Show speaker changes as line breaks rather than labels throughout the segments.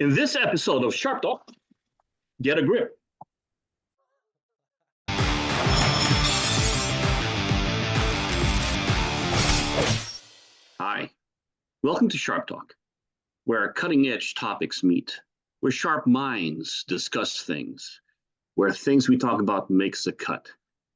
In this episode of Sharp Talk, get a grip. Hi, welcome to Sharp Talk, where cutting-edge topics meet, where sharp minds discuss things, where things we talk about makes a cut,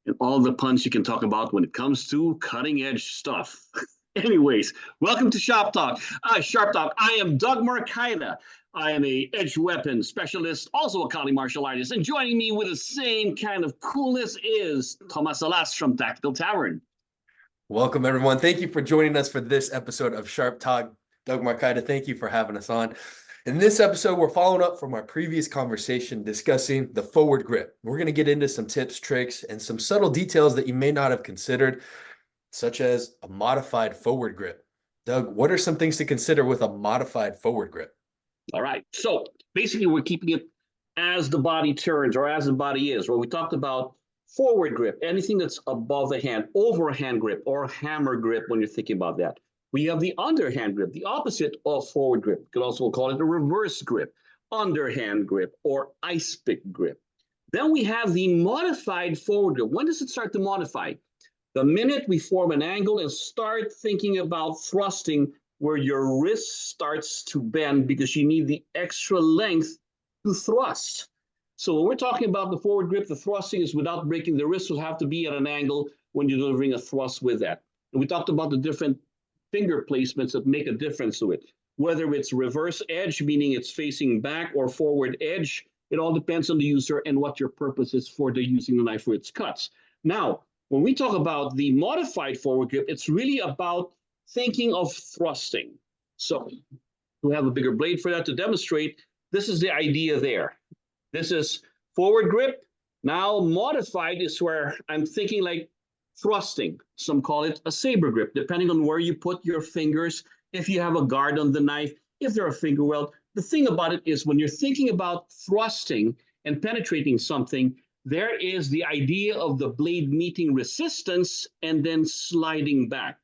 and all the puns you can talk about when it comes to cutting-edge stuff. Anyways, welcome to Sharp Talk. Sharp Talk. I am Doug Marcaida. I am a edge weapon specialist, also a Kali martial artist, and joining me with the same kind of coolness is Tomas from Tactical Tavern.
Welcome, everyone. Thank you for joining us for this episode of Sharp Talk. Doug Marcaida, thank you for having us on. In this episode, we're following up from our previous conversation discussing the forward grip. We're going to get into some tips, tricks, and some subtle details that you may not have considered, such as a modified forward grip. Doug, what are some things to consider with a modified forward grip?
All right. So basically, we're keeping it as the body turns or as the body is. Well, we talked about forward grip, anything that's above the hand, overhand grip or hammer grip when you're thinking about that. We have the underhand grip, the opposite of forward grip. You could also call it a reverse grip, underhand grip, or ice pick grip. Then we have the modified forward grip. When does it start to modify? The minute we form an angle and start thinking about thrusting where your wrist starts to bend because you need the extra length to thrust. So when we're talking about the forward grip, the thrusting is without breaking. The wrist will have to be at an angle when you're delivering a thrust with that. And we talked about the different finger placements that make a difference to it. Whether it's reverse edge, meaning it's facing back, or forward edge, it all depends on the user and what your purpose is for the using the knife for its cuts. Now, when we talk about the modified forward grip, it's really about thinking of thrusting. So we have a bigger blade for that to demonstrate. This is the idea there. This is forward grip. Now modified is where I'm thinking like thrusting. Some call it a saber grip, depending on where you put your fingers, if you have a guard on the knife, if there are finger weld. The thing about it is when you're thinking about thrusting and penetrating something, there is the idea of the blade meeting resistance and then sliding back.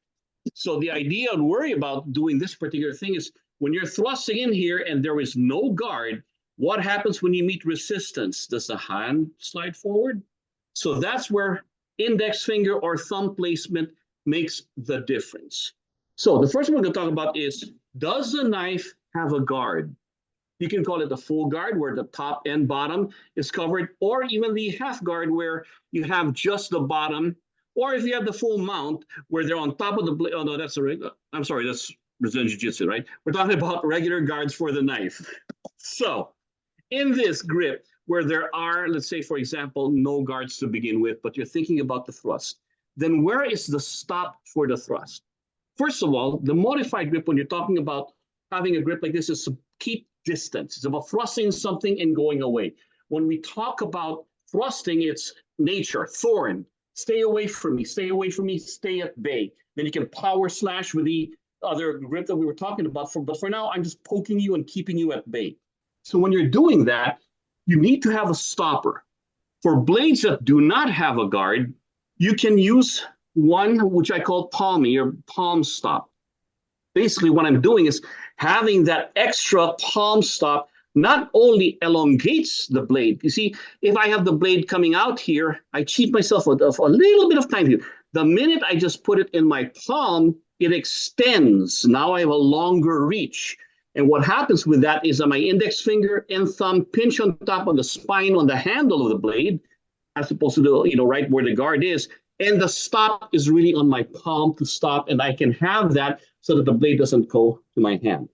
So the idea and worry about doing this particular thing is when you're thrusting in here and there is no guard, what happens when you meet resistance? Does the hand slide forward? So that's where index finger or thumb placement makes the difference. So the first one we're going to talk about is, does the knife have a guard? You can call it a full guard where the top and bottom is covered, or even the half guard where you have just the bottom, or if you have the full mount where they're on top of the blade. Oh, no, that's I'm sorry, that's Brazilian Jiu-Jitsu, right? We're talking about regular guards for the knife. So in this grip where there are, let's say, for example, no guards to begin with, but you're thinking about the thrust, then where is the stop for the thrust? First of all, the modified grip, when you're talking about having a grip like this, is to keep distance. It's about thrusting something and going away. When we talk about thrusting, it's nature, thorn. Stay away from me, stay away from me, stay at bay. Then you can power slash with the other grip that we were talking about. But for now, I'm just poking you and keeping you at bay. So when you're doing that, you need to have a stopper. For blades that do not have a guard, you can use one which I call palming or palm stop. Basically, what I'm doing is having that extra palm stop not only elongates the blade. You see, if I have the blade coming out here, I cheat myself of a little bit of time here. The minute I just put it in my palm, it extends. Now I have a longer reach. And what happens with that is that my index finger and thumb pinch on top of the spine on the handle of the blade, as opposed to the, right where the guard is. And the stop is really on my palm to stop. And I can have that so that the blade doesn't go to my hand.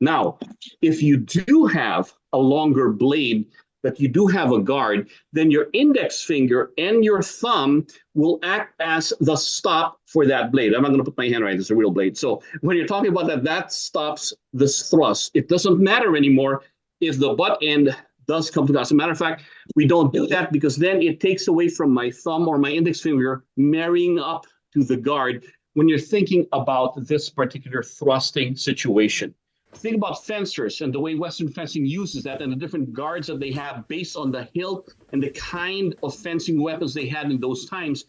Now, if you do have a longer blade, that you do have a guard, then your index finger and your thumb will act as the stop for that blade. I'm not going to put my hand right, it's a real blade. So when you're talking about that, that stops this thrust. It doesn't matter anymore if the butt end does come to that. As a matter of fact, we don't do that because then it takes away from my thumb or my index finger marrying up to the guard when you're thinking about this particular thrusting situation. Think about fencers and the way Western fencing uses that and the different guards that they have based on the hilt and the kind of fencing weapons they had in those times.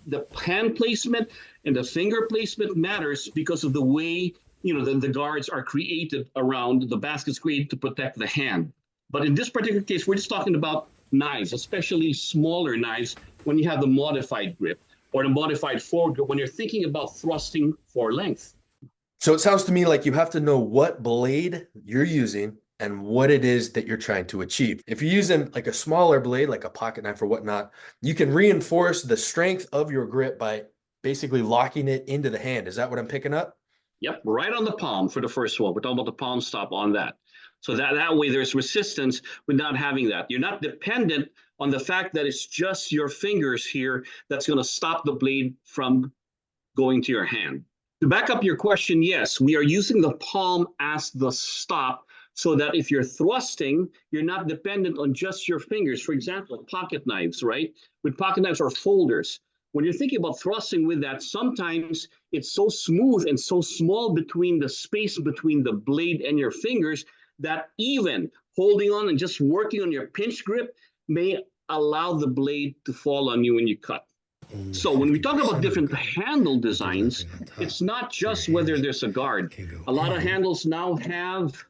The hand placement and the finger placement matters because of the way the guards are created around, the baskets created to protect the hand. But in this particular case, we're just talking about knives, especially smaller knives when you have the modified grip or the modified forward grip when you're thinking about thrusting for length.
So it sounds to me like you have to know what blade you're using and what it is that you're trying to achieve. If you're using like a smaller blade, like a pocket knife or whatnot, you can reinforce the strength of your grip by basically locking it into the hand. Is that what I'm picking up?
Yep, right on the palm for the first one. We're talking about the palm stop on that. So that way there's resistance without having that. You're not dependent on the fact that it's just your fingers here that's going to stop the blade from going to your hand. To back up your question, yes, we are using the palm as the stop so that if you're thrusting, you're not dependent on just your fingers. For example, pocket knives, right? With pocket knives or folders. When you're thinking about thrusting with that, sometimes it's so smooth and so small between the space between the blade and your fingers that even holding on and just working on your pinch grip may allow the blade to fall on you when you cut. So when we talk about different handle designs, it's not just whether there's a guard. A lot of handles now have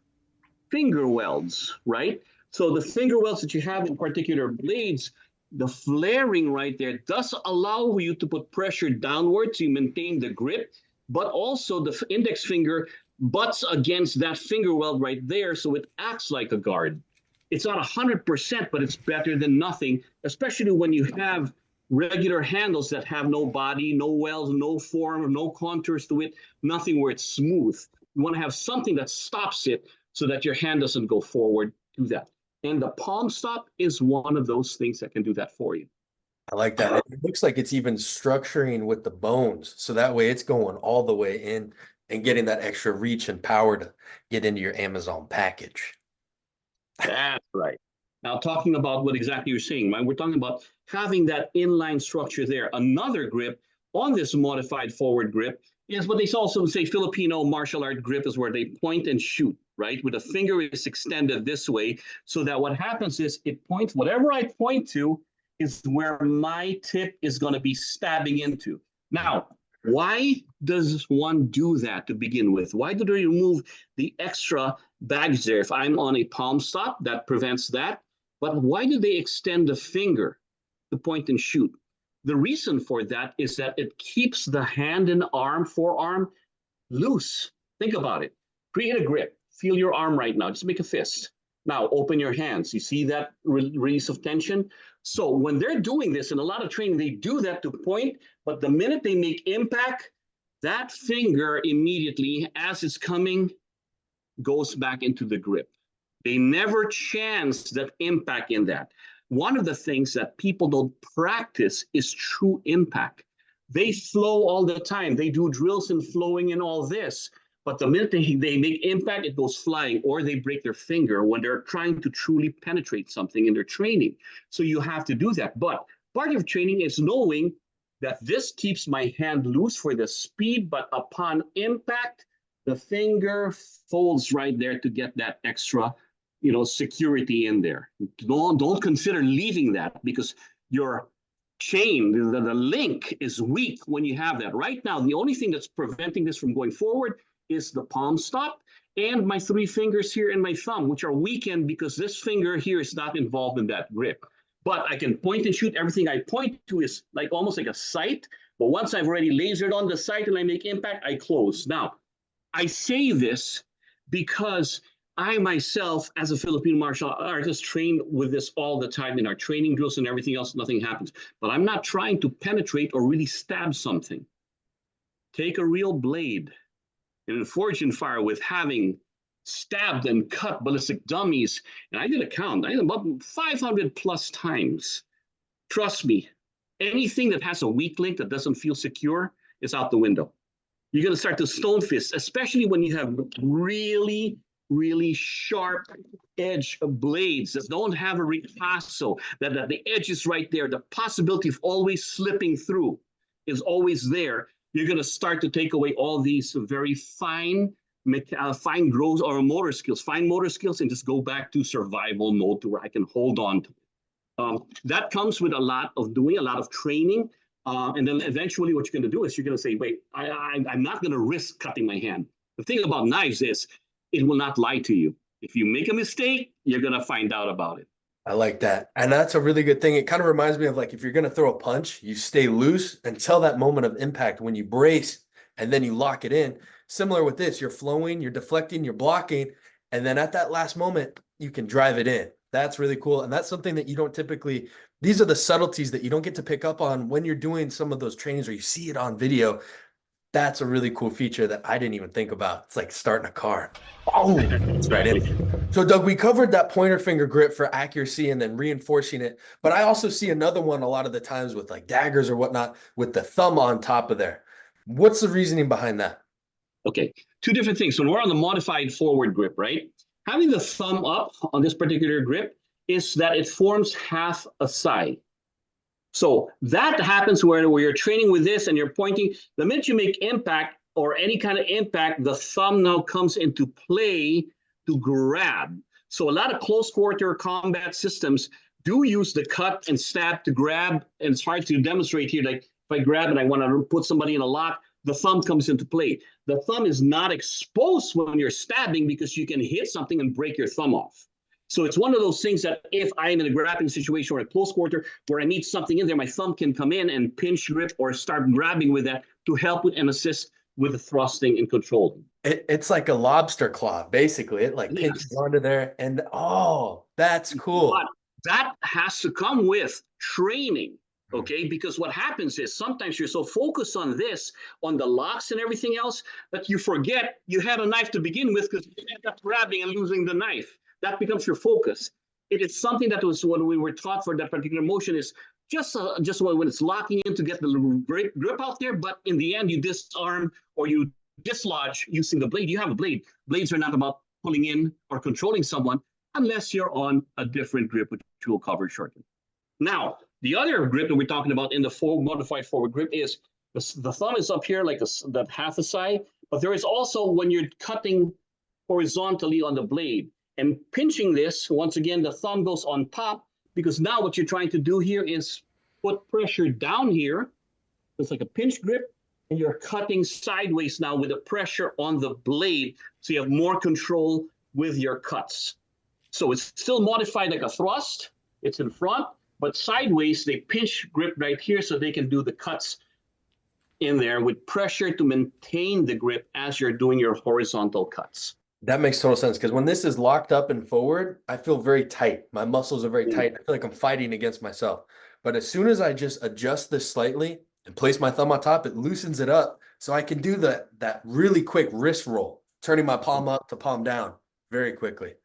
finger welds, right? So the finger welds that you have in particular blades, the flaring right there does allow you to put pressure downward to maintain the grip, but also the index finger butts against that finger weld right there, so it acts like a guard. It's not 100%, but it's better than nothing, especially when you have regular handles that have no body, no welds, no form, no contours to it, nothing where it's smooth. You want to have something that stops it so that your hand doesn't go forward to that. And the palm stop is one of those things that can do that for you.
I like that. It looks like it's even structuring with the bones. So that way it's going all the way in and getting that extra reach and power to get into your Amazon package.
That's right. Now, talking about what exactly you're saying, right? We're talking about having that inline structure there. Another grip on this modified forward grip is what they also say Filipino martial art grip is where they point and shoot, right? With the finger is extended this way so that what happens is it points, whatever I point to is where my tip is going to be stabbing into. Now, why does one do that to begin with? Why do they remove the extra baggage there? If I'm on a palm stop, that prevents that. But why do they extend the finger to point and shoot? The reason for that is that it keeps the hand and arm, forearm, loose. Think about it. Create a grip. Feel your arm right now. Just make a fist. Now open your hands. You see that release of tension? So when they're doing this, in a lot of training, they do that to point, but the minute they make impact, that finger immediately, as it's coming, goes back into the grip. They never chance that impact in that. One of the things that people don't practice is true impact. They flow all the time. They do drills and flowing and all this. But the minute they make impact, it goes flying, or they break their finger when they're trying to truly penetrate something in their training. So you have to do that. But part of training is knowing that this keeps my hand loose for the speed, but upon impact, the finger folds right there to get that extra, security in there. Don't consider leaving that because your chain, the link is weak when you have that. Right now, the only thing that's preventing this from going forward is the palm stop and my three fingers here and my thumb, which are weakened because this finger here is not involved in that grip. But I can point and shoot. Everything I point to is almost like a sight. But once I've already lasered on the sight and I make impact, I close. Now, I say this because I myself, as a Filipino martial artist, train with this all the time in our training drills and everything else. Nothing happens. But I'm not trying to penetrate or really stab something. Take a real blade and in forge and fire with having stabbed and cut ballistic dummies. And I did a count. I did about 500 plus times. Trust me, anything that has a weak link that doesn't feel secure is out the window. You're going to start to stone fist, especially when you have really, really sharp edge of blades that don't have a ripasso, that the edge is right there. The possibility of always slipping through is always there. You're going to start to take away all these very fine growth or motor skills, and just go back to survival mode to where I can hold on to it. That comes with a lot of doing, a lot of training. And then eventually what you're going to do is you're going to say, wait, I'm not going to risk cutting my hand. The thing about knives is it will not lie to you. If you make a mistake, you're going to find out about it.
I like that. And that's a really good thing. It kind of reminds me of like if you're going to throw a punch, you stay loose until that moment of impact when you brace and then you lock it in. Similar with this, you're flowing, you're deflecting, you're blocking. And then at that last moment, you can drive it in. That's really cool. And that's something that you don't typically, these are the subtleties that you don't get to pick up on when you're doing some of those trainings or you see it on video. That's a really cool feature that I didn't even think about. It's like starting a car. Oh, it's right in. So Doug, we covered that pointer finger grip for accuracy and then reinforcing it. But I also see another one a lot of the times with like daggers or whatnot with the thumb on top of there. What's the reasoning behind that?
Okay, two different things. So we're on the modified forward grip, right? Having the thumb up on this particular grip is that it forms half a side. So that happens where you're training with this and you're pointing. The minute you make impact or any kind of impact, the thumb now comes into play to grab. So a lot of close quarter combat systems do use the cut and stab to grab. And it's hard to demonstrate here. Like if I grab and I want to put somebody in a lock, the thumb comes into play. The thumb is not exposed when you're stabbing because you can hit something and break your thumb off. So it's one of those things that if I'm in a grappling situation or a close quarter where I need something in there, my thumb can come in and pinch grip or start grabbing with that to help with and assist with the thrusting and controlling.
It's like a lobster claw, basically. It like pinches onto there. And oh, that's cool.
But that has to come with training. Okay, because what happens is sometimes you're so focused on this, on the locks and everything else, that you forget you had a knife to begin with because you end up grabbing and losing the knife. That becomes your focus. It is something that was when we were taught for that particular motion is just when it's locking in to get the grip out there, but in the end you disarm or you dislodge using the blade. You have a blade. Blades are not about pulling in or controlling someone unless you're on a different grip, which we'll cover shortly. Now, the other grip that we're talking about in the modified forward grip is the thumb is up here like that half a side, but there is also when you're cutting horizontally on the blade and pinching this, once again, the thumb goes on top because now what you're trying to do here is put pressure down here. It's like a pinch grip and you're cutting sideways now with the pressure on the blade so you have more control with your cuts. So it's still modified like a thrust. It's in front. But sideways, they pinch grip right here so they can do the cuts in there with pressure to maintain the grip as you're doing your horizontal cuts.
That makes total sense because when this is locked up and forward, I feel very tight. My muscles are very tight. I feel like I'm fighting against myself. But as soon as I just adjust this slightly and place my thumb on top, it loosens it up so I can do that really quick wrist roll, turning my palm up to palm down very quickly.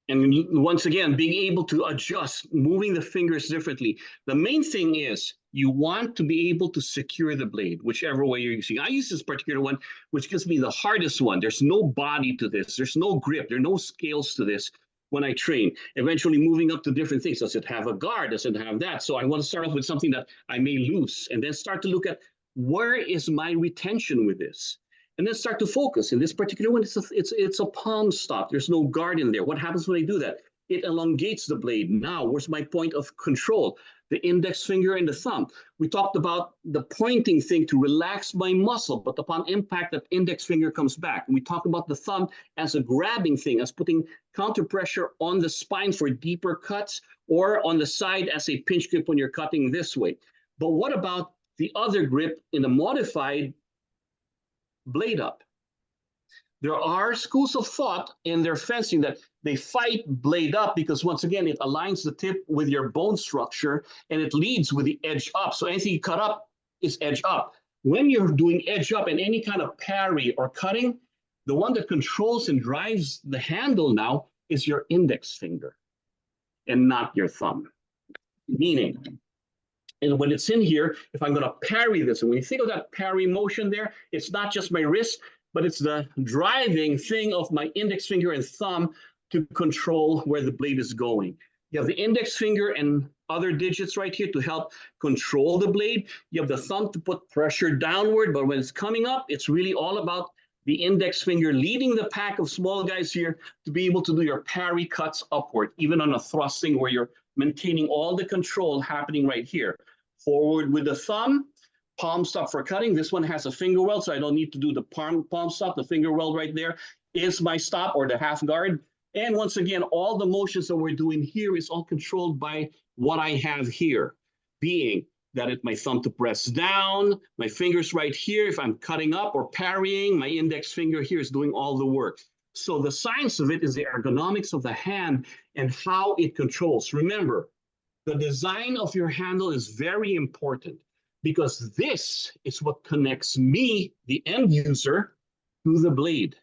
And once again, being able to adjust, moving the fingers differently. The main thing is you want to be able to secure the blade, whichever way you're using. I use this particular one, which gives me the hardest one. There's no body to this. There's no grip. There are no scales to this when I train. Eventually moving up to different things. Does it have a guard? Does it have that? So I want to start off with something that I may lose and then start to look at where is my retention with this? And then start to focus. In this particular one, it's a palm stop. There's no guard in there. What happens when I do that? It elongates the blade. Now, where's my point of control? The index finger and the thumb. We talked about the pointing thing to relax my muscle, but upon impact, that index finger comes back. And we talk about the thumb as a grabbing thing, as putting counter pressure on the spine for deeper cuts, or on the side as a pinch grip when you're cutting this way. But what about the other grip in the modified blade up? There are schools of thought in their fencing that they fight blade up because once again, it aligns the tip with your bone structure and it leads with the edge up. So anything you cut up is edge up. When you're doing edge up and any kind of parry or cutting, the one that controls and drives the handle now is your index finger and not your thumb. Meaning, and when it's in here, if I'm going to parry this, and when you think of that parry motion there, it's not just my wrist, but it's the driving thing of my index finger and thumb to control where the blade is going. You have the index finger and other digits right here to help control the blade. You have the thumb to put pressure downward, but when it's coming up, it's really all about the index finger leading the pack of small guys here to be able to do your parry cuts upward, even on a thrusting where you're maintaining all the control happening right here. Forward with the thumb, palm stop for cutting. This one has a finger weld, so I don't need to do the palm stop. The finger weld right there is my stop, or the half guard. And once again, all the motions that we're doing here is all controlled by what I have here, being that it's my thumb to press down, my fingers right here. If I'm cutting up or parrying, my index finger here is doing all the work. So the science of it is the ergonomics of the hand and how it controls. Remember, the design of your handle is very important, because this is what connects me, the end user, to the blade.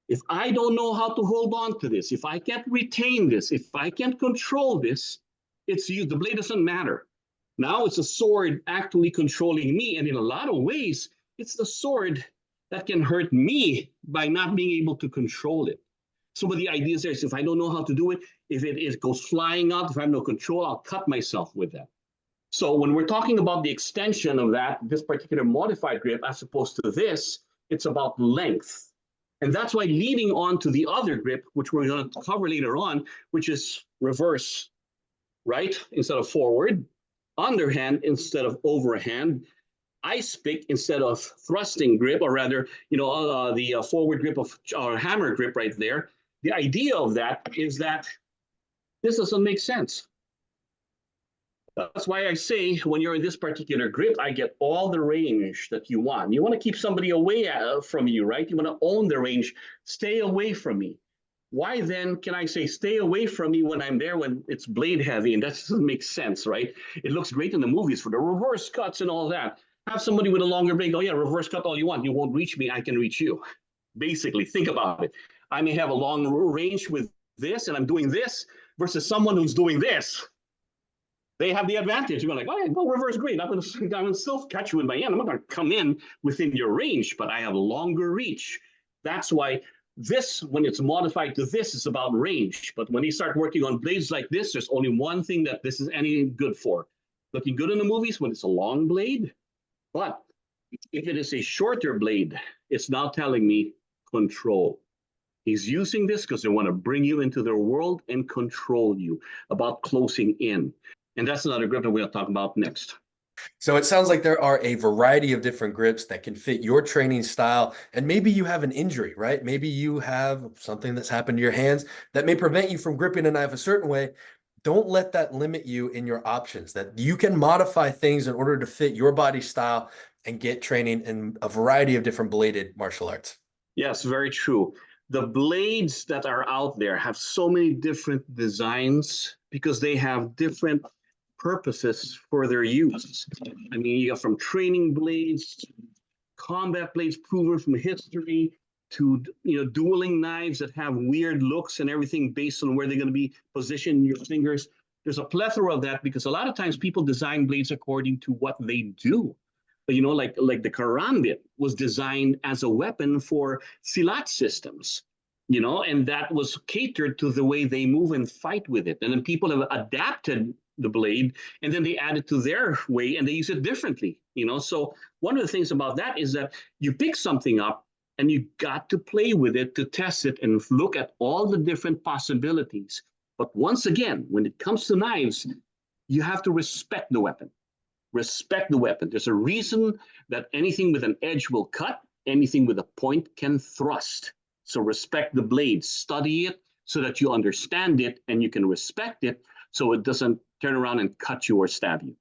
If I don't know how to hold on to this, if I can't retain this, if I can't control this, it's you. The blade doesn't matter. Now it's a sword actually controlling me. And in a lot of ways, it's the sword that can hurt me by not being able to control it. So what the idea is there is, if I don't know how to do it, if it goes flying out, if I have no control, I'll cut myself with that. So when we're talking about the extension of this particular modified grip, as opposed to this, it's about length. And that's why leading on to the other grip, which we're going to cover later on, which is reverse, right, instead of forward, underhand instead of overhand, ice pick instead of thrusting grip, or rather, the forward grip of our hammer grip right there. The idea of that is that this doesn't make sense. That's why I say when you're in this particular grip, I get all the range that you want. You want to keep somebody away from you, right? You want to own the range. Stay away from me. Why then can I say stay away from me when I'm there when it's blade heavy? And that doesn't make sense, right? It looks great in the movies for the reverse cuts and all that. Have somebody with a longer blade go, yeah, reverse cut all you want. You won't reach me. I can reach you. Basically, think about it. I may have a long range with this and I'm doing this versus someone who's doing this. They have the advantage. You're like, oh, yeah, go reverse grade. I'm going to still catch you with my hand. I'm not going to come in within your range, but I have a longer reach. That's why this, when it's modified to this, is about range. But when you start working on blades like this, there's only one thing that this is any good for. Looking good in the movies when it's a long blade. But if it is a shorter blade, it's now telling me control. He's using this because they want to bring you into their world and control you, about closing in. And that's another grip that we'll talk about next.
So it sounds like there are a variety of different grips that can fit your training style. And maybe you have an injury, right? Maybe you have something that's happened to your hands that may prevent you from gripping a knife a certain way. Don't let that limit you in your options, that you can modify things in order to fit your body style and get training in a variety of different bladed martial arts.
Yes, very true. The blades that are out there have so many different designs because they have different purposes for their use. I mean, you have from training blades to combat blades proven from history to dueling knives that have weird looks and everything based on where they're going to be positioned in your fingers. There's a plethora of that because a lot of times people design blades according to what they do. Like the Karambit was designed as a weapon for silat systems, and that was catered to the way they move and fight with it. And then people have adapted the blade and then they add it to their way and they use it differently, So one of the things about that is that you pick something up and you got to play with it to test it and look at all the different possibilities. But once again, when it comes to knives, you have to respect the weapon. Respect the weapon. There's a reason that anything with an edge will cut, anything with a point can thrust. So respect the blade, study it so that you understand it and you can respect it so it doesn't turn around and cut you or stab you.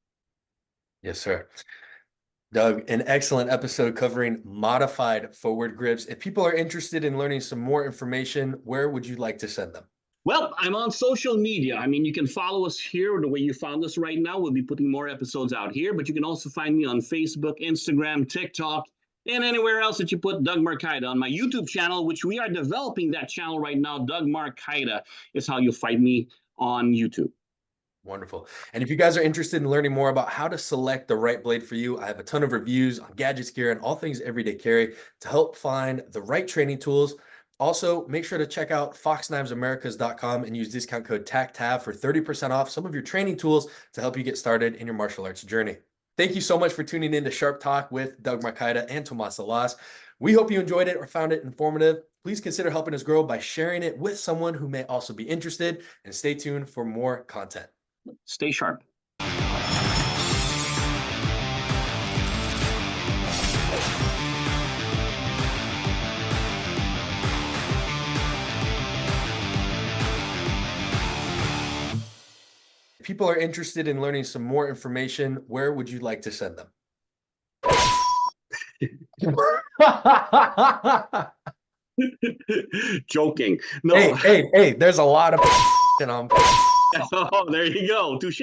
Yes, sir. Doug, an excellent episode covering modified forward grips. If people are interested in learning some more information, where would you like to send them?
Well, I'm on social media. I mean, you can follow us here the way you found us right now. We'll be putting more episodes out here, but you can also find me on Facebook, Instagram, TikTok, and anywhere else that you put Doug Marcaida. On my YouTube channel, which we are developing that channel right now, Doug Marcaida is how you find me on YouTube.
Wonderful. And if you guys are interested in learning more about how to select the right blade for you, I have a ton of reviews on gadgets, gear, and all things everyday carry to help find the right training tools. Also, make sure to check out foxknivesamericas.com and use discount code TACTAV for 30% off some of your training tools to help you get started in your martial arts journey. Thank you so much for tuning in to Sharp Talk with Doug Marcaida and Tomas. We hope you enjoyed it or found it informative. Please consider helping us grow by sharing it with someone who may also be interested, and stay tuned for more content.
Stay sharp.
people are interested in learning some more information, where would you like to send them?
Joking. No.
Hey, there's a lot of and
Oh, there you go. Touche.